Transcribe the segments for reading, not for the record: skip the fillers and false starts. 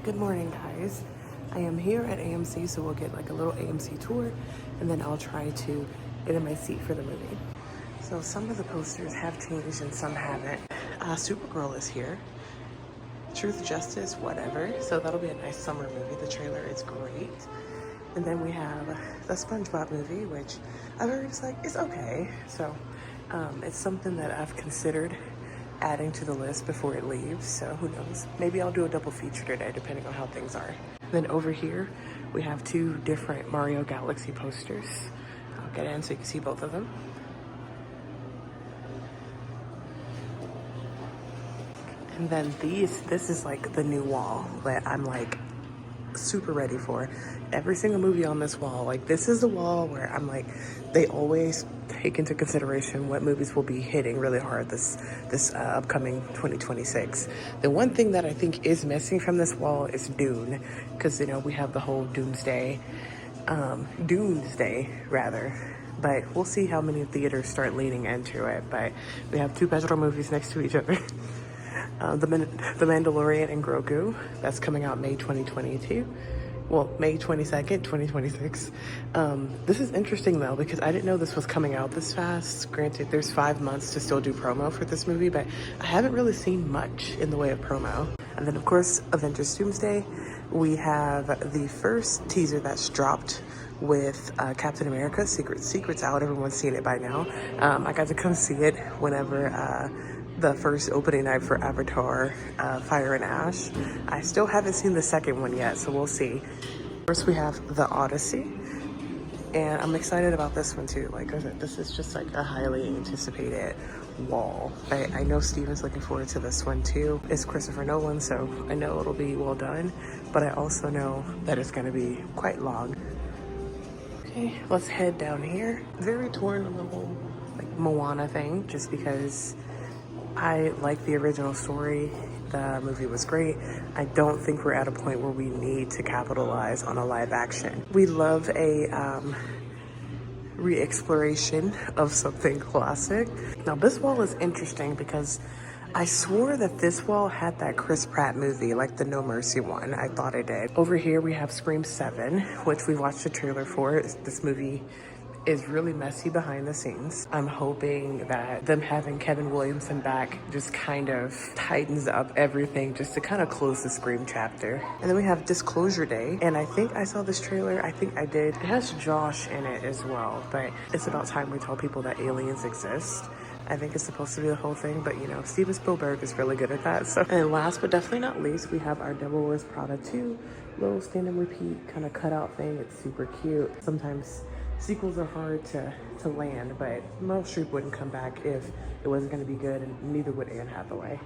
Good morning, guys. I am here at AMC, so we'll get like a little AMC tour, and then I'll try to get in my seat for the movie. So some of the posters have changed and some haven't. Supergirl is here. Truth, Justice, whatever. So that'll be a nice summer movie. The trailer is great. And then we have the SpongeBob movie, which I've heard is okay. So it's something that I've considered adding to the list before it leaves, so who knows. Maybe I'll do a double feature today depending on how things are. Then over here we have two different Mario Galaxy posters. I'll get in so you can see both of them. And then this is like the new wall that I'm like super ready for. Every single movie on this wall, like this is the wall where I'm like, they always take into consideration what movies will be hitting really hard this upcoming 2026. The one thing that I think is missing from this wall is Dune, because you know we have the whole Doomsday rather. But we'll see how many theaters start leaning into it. But we have two Pedro movies next to each other. The Mandalorian and Grogu, that's coming out May 2022. Well, May 22nd, 2026. This is interesting though, because I didn't know this was coming out this fast. Granted, there's 5 months to still do promo for this movie, but I haven't really seen much in the way of promo. And then of course, Avengers Doomsday. We have the first teaser that's dropped with Captain America. Secret's out, everyone's seen it by now. I got to come see it whenever the first opening night for Avatar, Fire and Ash. I still haven't seen the second one yet, so we'll see. First we have The Odyssey, and I'm excited about this one too. Like I said, this is just like a highly anticipated wall. I know Steven's looking forward to this one too. It's Christopher Nolan, so I know it'll be well done, but I also know that it's gonna be quite long. Okay, let's head down here. Very torn on the whole like Moana thing, just because I like the original story. The movie was great. I don't think we're at a point where we need to capitalize on a live action. We love a re-exploration of something classic. Now this wall is interesting because I swore that this wall had that Chris Pratt movie, like the No Mercy one. I thought it did. Over here we have Scream 7, which we watched the trailer for. This movie is really messy behind the scenes. I'm hoping that them having Kevin Williamson back just kind of tightens up everything just to kind of close the Scream chapter. And then we have Disclosure Day, and I think I saw this trailer. I think I did. It has Josh in it as well, but it's about time we tell people that aliens exist. I think it's supposed to be the whole thing, but you know, Steven Spielberg is really good at that. So, and last but definitely not least, we have our Devil Wears Prada 2 little stand and repeat kind of cutout thing. It's super cute. Sometimes sequels are hard to land, but Meryl Streep wouldn't come back if it wasn't going to be good, and neither would Anne Hathaway.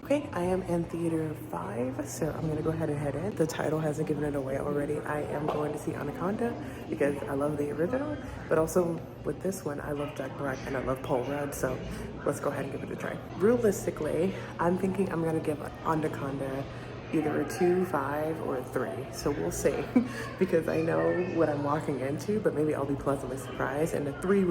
Okay, I am in theater 5, so I'm gonna go ahead and head in. The title hasn't given it away already. I am going to see Anaconda because I love the original, but also with this one, I love Jack Black and I love Paul Rudd, so let's go ahead and give it a try. Realistically, I'm thinking I'm gonna give Anaconda either a 2, 5, or a 3. So we'll see, because I know what I'm walking into, but maybe I'll be pleasantly surprised. And a 3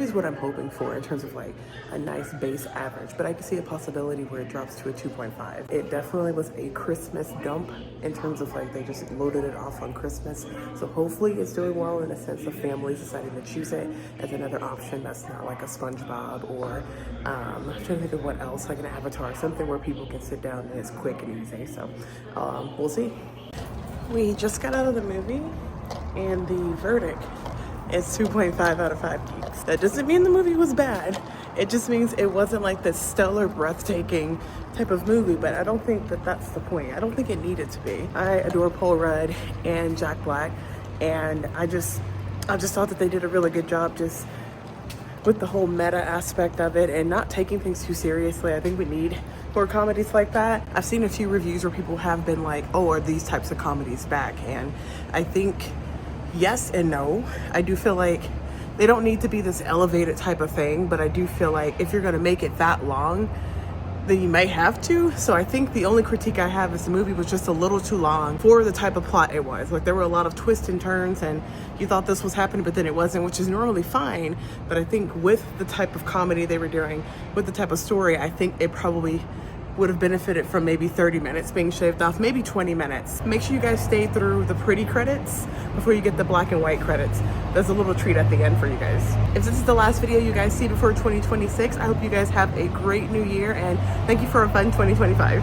is what I'm hoping for in terms of like a nice base average, but I can see a possibility where it drops to a 2.5. It definitely was a Christmas dump in terms of like they just loaded it off on Christmas. So hopefully it's doing well in a sense of families deciding to choose it as another option that's not like a SpongeBob or I'm trying to think of what else, like an Avatar, something where people can sit down and it's quick and easy. So we'll see. We just got out of the movie and the verdict is 2.5 out of 5 geeks. That doesn't mean the movie was bad. It just means it wasn't like this stellar, breathtaking type of movie, but I don't think that that's the point. I don't think it needed to be. I adore Paul Rudd and Jack Black, and I just thought that they did a really good job just with the whole meta aspect of it and not taking things too seriously. I think we need more comedies like that. I've seen a few reviews where people have been like, oh, are these types of comedies back? And I think yes and no. I do feel like they don't need to be this elevated type of thing, but I do feel like if you're gonna make it that long, then you may have to. So I think the only critique I have is the movie was just a little too long for the type of plot it was. Like there were a lot of twists and turns and you thought this was happening, but then it wasn't, which is normally fine. But I think with the type of comedy they were doing, with the type of story, I think it probably would have benefited from maybe 30 minutes being shaved off, maybe 20 minutes. Make sure you guys stay through the pretty credits before you get the black and white credits. There's a little treat at the end for you guys. If this is the last video you guys see before 2026, I hope you guys have a great new year and thank you for a fun 2025.